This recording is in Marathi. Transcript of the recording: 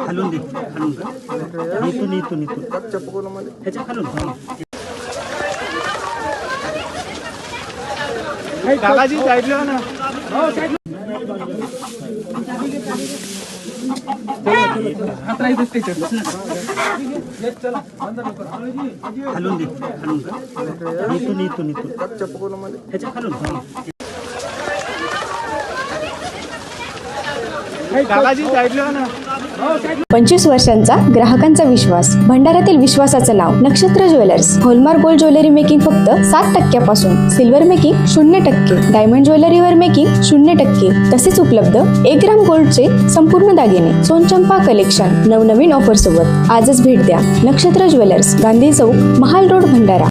खालून दे, खालून इथून ह्याच्या खालून दादाजी साईडला ना. खालून दे, खालून इथून ह्याच्या खालून दादाजी साईडला ना. 25 वर्षांचा ग्राहकांचा विश्वास, भंडाऱ्यातील विश्वासाचं नाव नक्षत्र jewellers. Hallmark gold jewellery making फक्त 7% सिल्वर मेकिंग 0%, डायमंड ज्वेलरीवर मेकिंग 0%. तसेच उपलब्ध 1 ग्राम गोल्डचे संपूर्ण दागिने, सोनचंपा कलेक्शन नवनवीन ऑफर सोबत. आजच भेट द्या नक्षत्र ज्वेलर्स, गांधी चौक, महाल रोड, भंडारा.